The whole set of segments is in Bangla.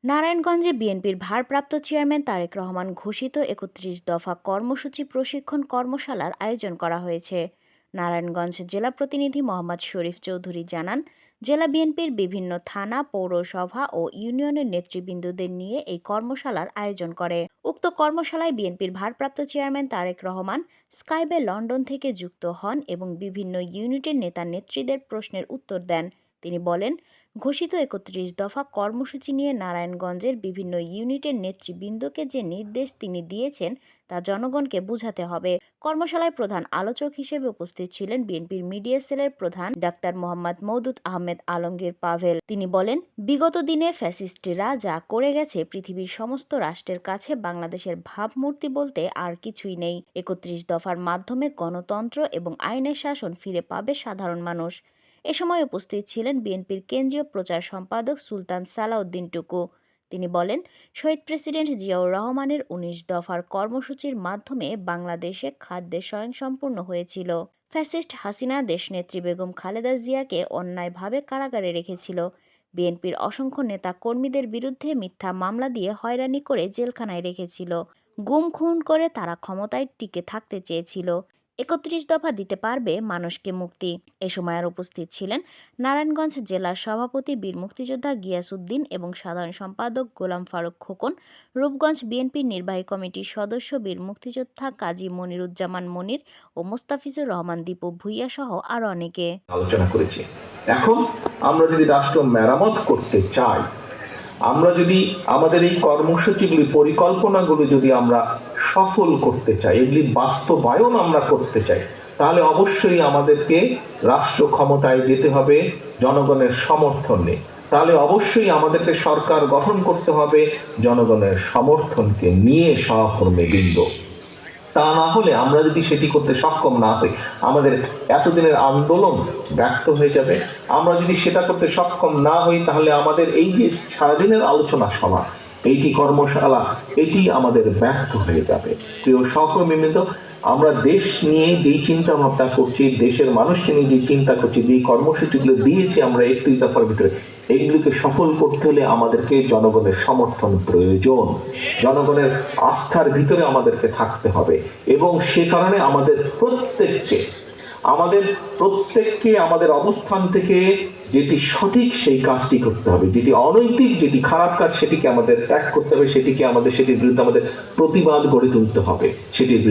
নারায়ণগঞ্জে বিএনপির ভারপ্রাপ্ত চেয়ারম্যান তারেক রহমান ঘোষিত ৩১ দফা কর্মসূচি প্রশিক্ষণ কর্মশালার আয়োজন করা হয়েছে। নারায়ণগঞ্জ জেলা প্রতিনিধি মোহাম্মদ শরীফ চৌধুরী জানান, জেলা বিএনপির বিভিন্ন থানা, পৌরসভা ও ইউনিয়নের নেতৃবৃন্দদের নিয়ে এই কর্মশালার আয়োজন করে। উক্ত কর্মশালায় বিএনপির ভারপ্রাপ্ত চেয়ারম্যান তারেক রহমান স্কাইবে লন্ডন থেকে যুক্ত হন এবং বিভিন্ন ইউনিটের নেতা নেত্রীদের প্রশ্নের উত্তর দেন। তিনি বলেন, ঘোষিত ৩১ দফা কর্মসূচি নিয়ে নারায়ণগঞ্জের বিভিন্ন ইউনিটের নেতৃবৃন্দকে যে নির্দেশ তিনি দিয়েছেন তা জনগণকে বোঝাতে হবে। কর্মশালায় প্রধান আলোচক হিসেবে উপস্থিত ছিলেন বিএনপির মিডিয়া সেলের প্রধান ডাক্তার মোহাম্মদ মওদুদ আহমেদ আলমগীর পাভেল। তিনি বলেন, বিগত দিনে ফ্যাসিস্টরা যা করে গেছে, পৃথিবীর সমস্ত রাষ্ট্রের কাছে বাংলাদেশের ভাবমূর্তি বলতে আর কিছুই নেই। ৩১ দফার মাধ্যমে গণতন্ত্র এবং আইনের শাসন ফিরে পাবে সাধারণ মানুষ। এ সময় উপস্থিত ছিলেন বিএনপির কেন্দ্রীয় প্রচার সম্পাদক সুলতান সালাউদ্দিন টুকু। তিনি বলেন, শহীদ প্রেসিডেন্ট জিয়াউর রহমানের ১৯ দফার কর্মসূচির মাধ্যমে বাংলাদেশে খাদ্যে স্বয়ংসম্পূর্ণ হয়েছিল। ফ্যাসিস্ট হাসিনা দেশনেত্রী বেগম খালেদা জিয়াকে অন্যায়ভাবে কারাগারে রেখেছিল। বিএনপির অসংখ্য নেতা কর্মীদের বিরুদ্ধে মিথ্যা মামলা দিয়ে হয়রানি করে জেলখানায় রেখেছিল। গুম খুন করে তারা ক্ষমতায় টিকে থাকতে চেয়েছিল। ৩১ দফা দিতে পারবে মানুষকে মুক্তি। এ সময় আর উপস্থিত ছিলেন নারায়ণগঞ্জ জেলার সভাপতি বীর মুক্তিযোদ্ধা গিয়াসউদ্দিন এবং সাধারণ সম্পাদক গোলাম ফারুক খোকন, রূপগঞ্জ বিএনপির নির্বাহী কমিটির সদস্য বীর মুক্তিযোদ্ধা কাজী মনিরুজ্জামান মনির ও মোস্তাফিজুর রহমান দীপু ভূঁইয়া সহ আরো অনেকে আলোচনা করেছি। এখন আমরা যদি রাষ্ট্র মেরামত করতে চাই, আমরা যদি আমাদের এই কর্মসূচিগুলি, পরিকল্পনাগুলো যদি আমরা সফল করতে চাই, এগুলি বাস্তবায়ন আমরা করতে চাই, তাহলে অবশ্যই আমাদেরকে রাষ্ট্র ক্ষমতায় যেতে হবে জনগণের সমর্থন নিয়ে। তাহলে অবশ্যই আমাদেরকে সরকার গঠন করতে হবে জনগণের সমর্থনকে নিয়ে, সহকর্মীবৃন্দ। তা না হলে আমরা যদি সেটি করতে সক্ষম না হই, আমাদের এতদিনের আন্দোলন ব্যর্থ হয়ে যাবে। আমরা যদি সেটা করতে সক্ষম না হই, তাহলে আমাদের এই যে সারাদিনের আলোচনা সভা, এইটি কর্মশালা, এটি আমাদের ব্যর্থ হয়ে যাবে। প্রিয় সহকর্মীবৃন্দ, আমরা দেশ নিয়ে যেই চিন্তা ভাবনা করছি, দেশের মানুষকে নিয়ে যে চিন্তা করছি, যে কর্মসূচিগুলো দিয়েছি আমরা ৩১ দফার ভিতরে, এইগুলোকে সফল করতে হলে আমাদেরকে জনগণের সমর্থন প্রয়োজন। জনগণের আস্থার ভিতরে আমাদেরকে থাকতে হবে এবং সে কারণে আমাদের প্রত্যেককে আমাদের অবস্থান থেকে যেটি সঠিক সেই কাজটি করতে হবে, যেটি অনৈতিক, যেটি খারাপ কাজ, সেটিকে আমাদের ত্যাগ করতে হবে, সেটির বিরুদ্ধে আমাদের প্রতিবাদ গড়ে তুলতে হবে। সেটির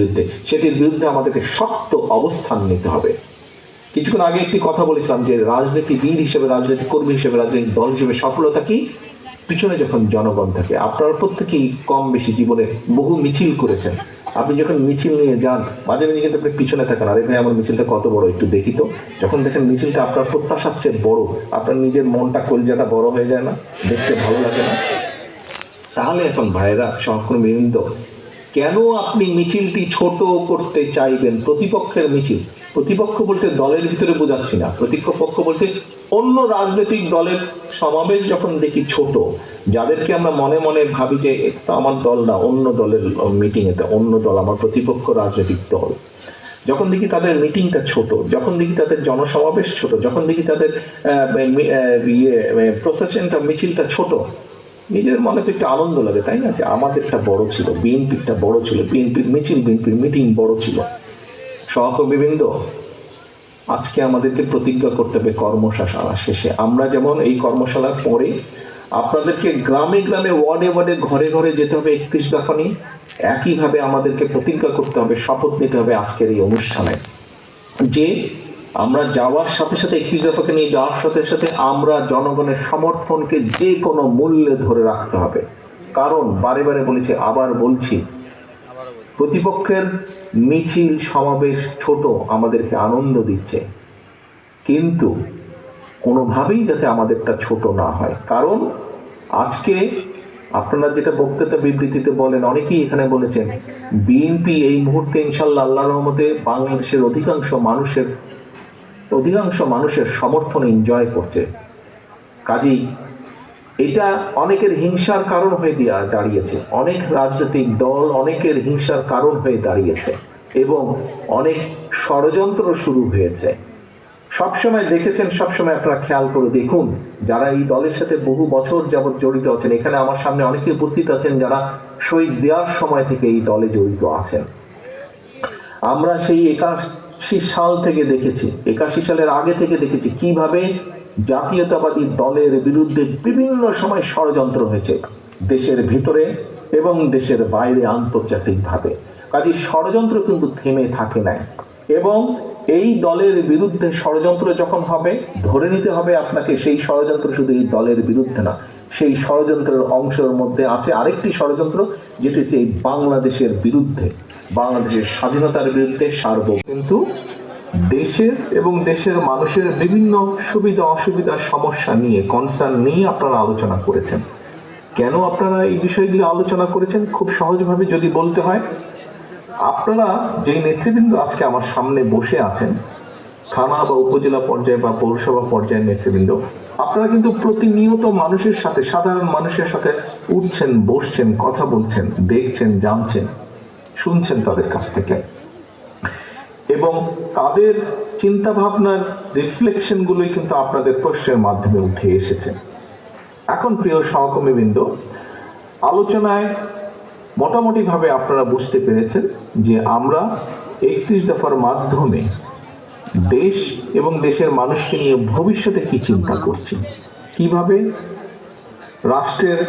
বিরুদ্ধে আমাদেরকে শক্ত অবস্থান নিতে হবে। কিছুক্ষণ আগে একটি কথা বলেছিলাম যে রাজনীতিবিদ হিসেবে, রাজনৈতিক কর্মী হিসেবে, রাজনৈতিক দল হিসেবে সফলতা কি? পিছনে যখন জনগণ থাকে। আপনারা প্রত্যেকেই কম বেশি জীবনে বহু মিছিল করেছেন। আপনি যখন মিছিল নিয়ে যান, মাঝে মাঝে কিন্তু আপনি পিছনে থাকেন, আরে ভাই আমার মিছিলটা কত বড়, একটু দেখি তো। যখন দেখেন মিছিলটা আপনার প্রত্যাশার চেয়ে বড়, আপনার নিজের মনটা, কলিজাটা বড় হয়ে যায় না? দেখতে ভালো লাগে না? তাহলে এখন ভাইয়েরা, সহকর্মীবৃন্দ, কেন আপনি মিছিলটি ছোট করতে চাইবেন? প্রতিপক্ষের মিছিল, প্রতিপক্ষ বলতে দলের ভিতরে বোঝাচ্ছি না, প্রতিপক্ষ বলতে অন্য রাজনৈতিক দলের সমাবেশ যখন দেখি ছোট, যাদেরকে আমরা মনে মনে ভাবি যে এটা আমার দল না, অন্য দলের মিটিং, এটা অন্য দল, আমার প্রতিপক্ষ রাজনৈতিক দল, যখন দেখি তাদের মিটিংটা ছোট, যখন দেখি তাদের জনসমাবেশ ছোট, যখন দেখি তাদের প্রসেশনটা, মিছিলটা ছোট, নিজের মনে তো একটু আনন্দ লাগে, তাই না? যে আমাদেরটা বড় ছিল, বিএনপিরটা বড় ছিল, বিএনপির মিছিল, বিএনপির মিটিং বড় ছিল। সহকর্মীবৃন্দ, আজকে আমাদেরকে প্রতিজ্ঞা করতে হবে কর্মশালা শেষে, আমরা যেমন এই কর্মশালার পরে আপনাদেরকে গ্রামে গ্রামে, ওয়ার্ডে ওয়ার্ডে, ঘরে ঘরে যেতে হবে ৩১ দফা নিয়ে। একইভাবে আমাদেরকে প্রতিজ্ঞা করতে হবে, শপথ নিতে হবে আজকের এই অনুষ্ঠানে, যে আমরা যাওয়ার সাথে সাথে, ৩১ দফাকে নিয়ে যাওয়ার সাথে সাথে আমরা জনগণের সমর্থনকে যে কোনো মূল্যে ধরে রাখতে হবে। কারণ বারে বারে বলেছি, আবার বলছি, প্রতিপক্ষের মিছিল, সমাবেশ ছোট, আমাদেরকে আনন্দ দিচ্ছে, কিন্তু কোনোভাবেই যাতে আমাদেরটা ছোট না হয়। কারণ আজকে আপনারা যেটা বক্তৃতা বিবৃতিতে বলেন, অনেকেই এখানে বলেছেন, বিএনপি এই মুহূর্তে ইনশাল্লাহ আল্লাহর রহমতে বাংলাদেশের অধিকাংশ মানুষের সমর্থন এনজয় করছে। কাজেই এটা অনেকের হিংসার কারণ হয়ে দাঁড়িয়েছে, অনেক রাজনৈতিক দল অনেকের হিংসার কারণ হয়ে দাঁড়িয়েছে এবং অনেক ষড়যন্ত্র শুরু হয়েছে। সবসময় দেখেছেন, সবসময় আপনারা খেয়াল করে দেখুন, যারা এই দলের সাথে বহু বছর যাবৎ জড়িত আছেন, এখানে আমার সামনে অনেকে উপস্থিত আছেন যারা শহীদ জিয়ার সময় থেকে এই দলে জড়িত আছেন। আমরা সেই 81 সাল থেকে দেখেছি, 81 সালের আগে থেকে দেখেছি কিভাবে জাতীয়তাবাদী দলের বিরুদ্ধে বিভিন্ন সময় ষড়যন্ত্র হয়েছে, দেশের ভিতরে এবং দেশের বাইরে আন্তর্জাতিকভাবে। কাজে ষড়যন্ত্র কিন্তু থেমে থাকে নাই, এবং এই দলের বিরুদ্ধে ষড়যন্ত্র যখন হবে, ধরে নিতে হবে আপনাকে সেই ষড়যন্ত্র শুধু এই দলের বিরুদ্ধে না, সেই ষড়যন্ত্রের অংশের মধ্যে আছে আরেকটি ষড়যন্ত্র, যেটি হচ্ছে এই বাংলাদেশের বিরুদ্ধে, বাংলাদেশের স্বাধীনতার বিরুদ্ধে কিন্তু দেশের এবং দেশের মানুষের বিভিন্ন সুবিধা অসুবিধা সমস্যা নিয়ে, কনসার্ন নিয়ে আপনারা আলোচনা করেছেন। কেন আপনারা এই বিষয়গুলো আলোচনা করেছেন? খুব সহজভাবে যদি বলতে হয়, আপনারা যেই নেতৃবৃন্দ আজকে আমার সামনে বসে আছেন, থানা বা উপজেলা পর্যায়ে বা পৌরসভা পর্যায়ের নেতৃবৃন্দ, আপনারা কিন্তু প্রতিনিয়ত মানুষের সাথে, সাধারণ মানুষের সাথে উঠছেন, বসছেন, কথা বলছেন, দেখছেন, জানছেন, শুনছেন তাদের কাছ থেকে, এবং তাদের চিন্তা ভাবনার রিফ্লেকশন গুলোই কিন্তু আপনাদের প্রশ্নের মাধ্যমে উঠে এসেছে। এখন প্রিয় সহকর্মীবৃন্দ, আলোচনায় মোটামুটি ভাবে আপনারা বুঝতে পেরেছেন যে আমরা 31 দফার মাধ্যমে দেশ এবং দেশের মানুষকে নিয়ে ভবিষ্যতে কি চিন্তা করছি, কিভাবে রাষ্ট্রের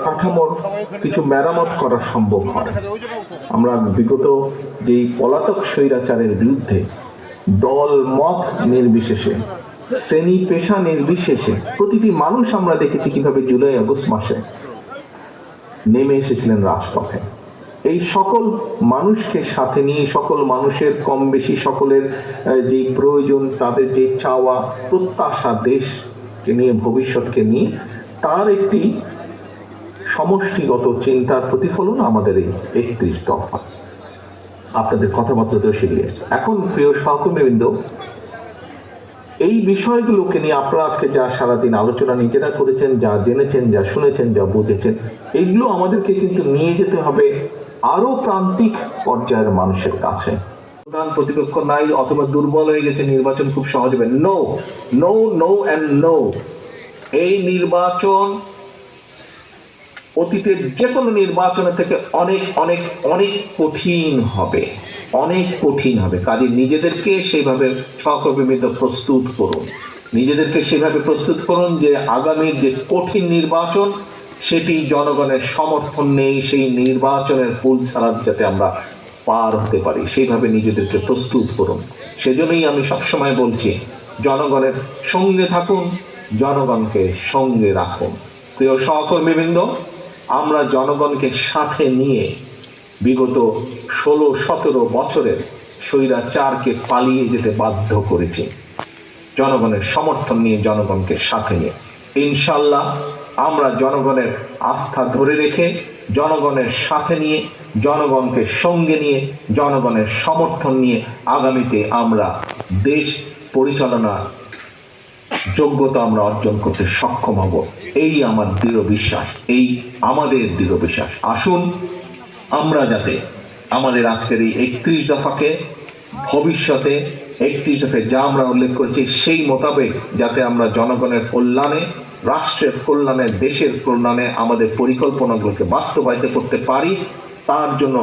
কাঠামোর কিছু মেরামত করা সম্ভব হয়। আমরা বিগত যেই পলাতক স্বৈরাচারের বিরুদ্ধে দল মত নির্বিশেষে, শ্রেণী পেশা নির্বিশেষে প্রতিটি মানুষ আমরা দেখেছি কিভাবে জুলাই আগস্ট মাসে নেমে এসেছিলেন রাজপথে। এই সকল মানুষকে সাথে নিয়ে, সকল মানুষের কম বেশি সকলের যে প্রয়োজন, তাদের যে চাওয়া প্রত্যাশা, দেশকে নিয়ে, ভবিষ্যৎকে নিয়ে, তার একটি সমষ্টিগত চিন্তার প্রতিফলন আমাদের এই 31 দফা। আপনাদের কথাবার্তা তো সেগুলি। এখন প্রিয় সহকর্মীবৃন্দ, এই বিষয়গুলোকে নিয়ে আপনারা আজকে যা সারাদিন আলোচনা নিজেরা করেছেন, যা জেনেছেন, যা শুনেছেন, যা বুঝেছেন, এইগুলো আমাদেরকে কিন্তু নিয়ে যেতে হবে আরো প্রান্তিক পর্যায়ের মানুষের কাছে। প্রধান প্রতিপক্ষ নাই অথবা দুর্বল হয়ে গেছে, নির্বাচন খুব সহজ হবে, no no no and no. এই নির্বাচন অতীতের যে কোনো নির্বাচনের থেকে অনেক অনেক অনেক কঠিন হবে, অনেক কঠিন হবে। কাজে নিজেদেরকে সেইভাবে সহকর্মীবৃন্দ প্রস্তুত করুন, নিজেদেরকে সেভাবে প্রস্তুত করুন যে আগামীর যে কঠিন নির্বাচন, সেটি জনগণের সমর্থন নেই, সেই নির্বাচনের পুল ছাড়ার যাতে আমরা পার হতে পারি, সেইভাবে নিজেদেরকে প্রস্তুত করুন। সেজন্যই আমি সবসময় বলছি, জনগণের সঙ্গে থাকুন, জনগণকে সঙ্গে রাখুন। প্রিয় সহকর্মীবৃন্দ, আমরা জনগণকে সাথে নিয়ে বিগত 16-17 বছরের স্বৈরাচারকে পালিয়ে যেতে বাধ্য করেছি, জনগণের সমর্থন নিয়ে, জনগণকে সাথে নিয়ে। ইনশাল্লাহ আমরা জনগণের আস্থা ধরে রেখে, জনগণের সাথে নিয়ে, জনগণকে সঙ্গে নিয়ে, জনগণের সমর্থন নিয়ে আগামীতে আমরা দেশ পরিচালনার যোগ্যতা আমরা অর্জন করতে সক্ষম হব, এই আমার দৃঢ় বিশ্বাস, এই আমাদের দৃঢ় বিশ্বাস। আসুন আমরা যাতে আমাদের আজকের এই 31 দফাকে ভবিষ্যতে 31 দফায় যা আমরা উল্লেখ করছি সেই মোতাবেক যাতে আমরা জনগণের কল্যাণে, রাষ্ট্রের কল্যাণে, দেশের কল্যাণে আমাদের পরিকল্পনাগুলোকে বাস্তবায়িত করতে পারি, তার জন্য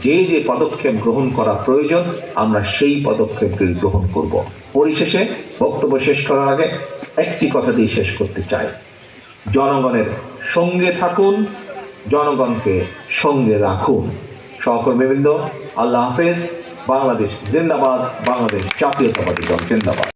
যে যে পদক্ষেপ গ্রহণ করা প্রয়োজন আমরা সেই পদক্ষেপগুলি গ্রহণ করব। পরিশেষে বক্তব্য শেষ করার আগে একটি কথা দিয়ে শেষ করতে চাই, জনগণের সঙ্গে থাকুন, জনগণকে সঙ্গে রাখুন। সহকর্মীবৃন্দ, আল্লাহ হাফেজ। বাংলাদেশ জিন্দাবাদ, বাংলাদেশ জাতীয়তাবাদী দল জিন্দাবাদ।